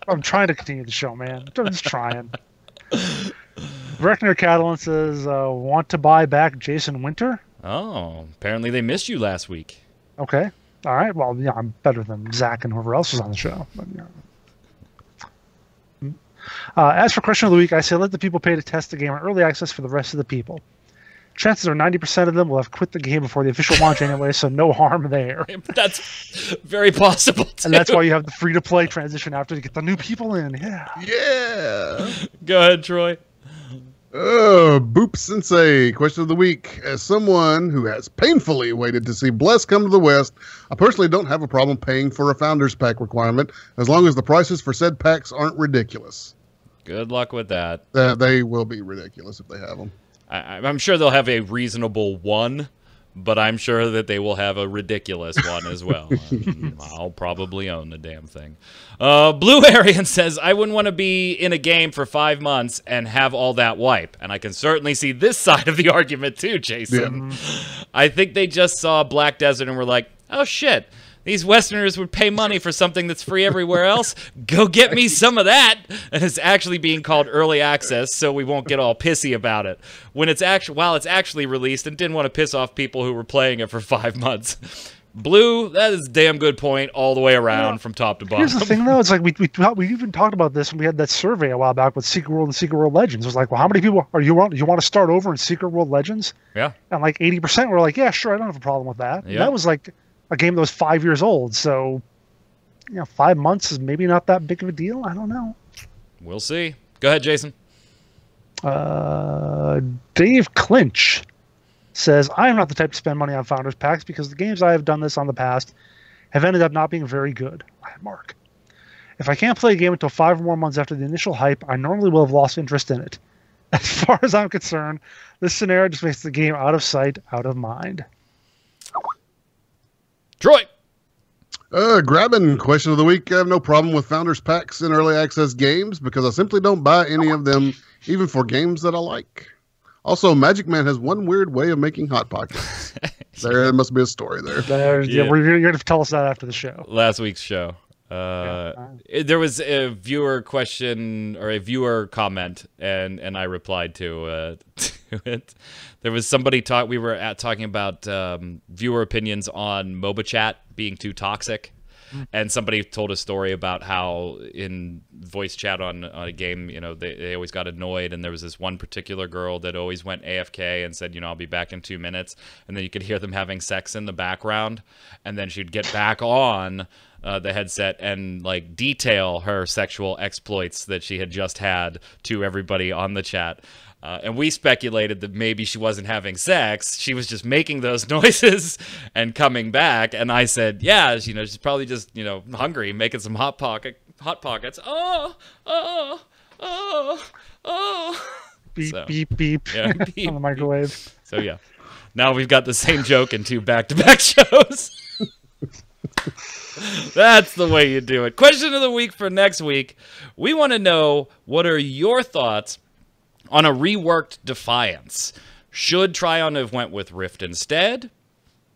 I'm trying to continue the show, man. I'm just trying. Breckner Catalan says want to buy back Jason Winter? Oh, apparently they missed you last week. Okay. All right. Well, yeah, I'm better than Zach and whoever else was on the show. But, yeah. As for question of the week, I say let the people pay to test the game in early access for the rest of the people. Chances are 90% of them will have quit the game before the official launch anyway, so no harm there. That's very possible, too. And that's why you have the free-to-play transition after to get the new people in. Yeah. Yeah. Go ahead, Troy. Boop Sensei, question of the week. As someone who has painfully waited to see Bless come to the West, I personally don't have a problem paying for a Founders Pack requirement, as long as the prices for said packs aren't ridiculous. Good luck with that. They will be ridiculous if they have them. I'm sure they'll have a reasonable one, but I'm sure that they will have a ridiculous one as well. I'll probably own the damn thing. Blue Arian says, I wouldn't want to be in a game for 5 months and have all that wipe. And I can certainly see this side of the argument too, Jason. Yeah. I think they just saw Black Desert and were like, oh shit, these Westerners would pay money for something that's free everywhere else. Go get me some of that. And it's actually being called early access, so we won't get all pissy about it. When it's while it's actually released, and didn't want to piss off people who were playing it for 5 months. Blue, that is a damn good point all the way around from top to bottom. Here's the thing, though. It's like we even talked about this when we had that survey a while back with Secret World and Secret World Legends. It was like, well, how many people you want to start over in Secret World Legends? Yeah. And like 80% were like, yeah, sure, I don't have a problem with that. Yeah. That was like a game that was 5 years old, so 5 months is maybe not that big of a deal. I don't know. We'll see. Go ahead, Jason. Dave Clinch says, I am not the type to spend money on Founders Packs because the games I have done this on the past have ended up not being very good. Mark. If I can't play a game until 5 or more months after the initial hype, I normally will have lost interest in it. As far as I'm concerned, this scenario just makes the game out of sight, out of mind. Troy. Grabbing question of the week. I have no problem with Founders Packs in early access games because I simply don't buy any of them, even for games that I like. Also, Magic Man has one weird way of making Hot Pockets. There must be a story there. You're going to tell us that after the show. Last week's show. There was a viewer question or a viewer comment, and I replied to it. There was somebody we were talking about viewer opinions on MOBA chat being too toxic. And somebody told a story about how in voice chat on a game, they always got annoyed. And there was this one particular girl that always went AFK and said, I'll be back in 2 minutes. And then you could hear them having sex in the background. And then she'd get back on the headset and like detail her sexual exploits that she had just had to everybody on the chat. And we speculated that maybe she wasn't having sex. She was just making those noises and coming back. And I said, yeah, she's probably just, hungry, making some hot pockets. Oh. Beep, beep, beep. Yeah, beep on the microwave. So, yeah. Now we've got the same joke in 2 back-to-back shows. That's the way you do it. Question of the week for next week. We want to know, what are your thoughts on a reworked Defiance? Should Trion have went with Rift instead?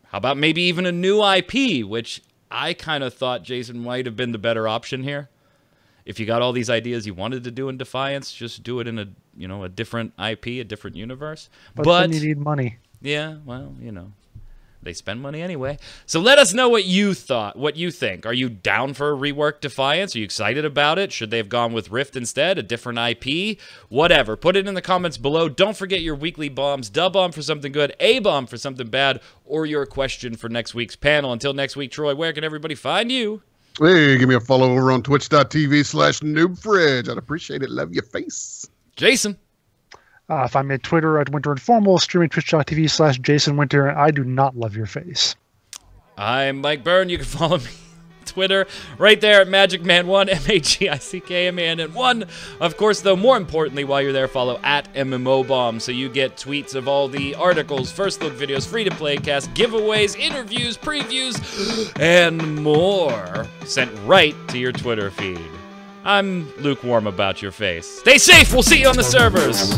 How about maybe even a new IP, which I kind of thought Jason might have been the better option here. If you got all these ideas you wanted to do in Defiance, just do it in a different IP, a different universe. But then you need money. Yeah, well, they spend money anyway. So let us know what you think. Are you down for a reworked Defiance? Are you excited about it? Should they have gone with Rift instead? A different IP? Whatever. Put it in the comments below. Don't forget your weekly bombs. D bomb for something good, A bomb for something bad, or your question for next week's panel. Until next week, Troy, where can everybody find you? Hey, give me a follow over on twitch.tv/noobfridge. I'd appreciate it. Love your face. Jason. If I'm at Twitter at Winter Informal, streaming twitch.tv/JasonWinter, and I do not love your face. I'm Mike Byrne. You can follow me on Twitter right there at magicman1, MAGICKMAN1. Of course, though, more importantly, while you're there, follow at MMOBomb so you get tweets of all the articles, first look videos, free-to-play casts, giveaways, interviews, previews, and more sent right to your Twitter feed. I'm lukewarm about your face. Stay safe. We'll see you on the servers.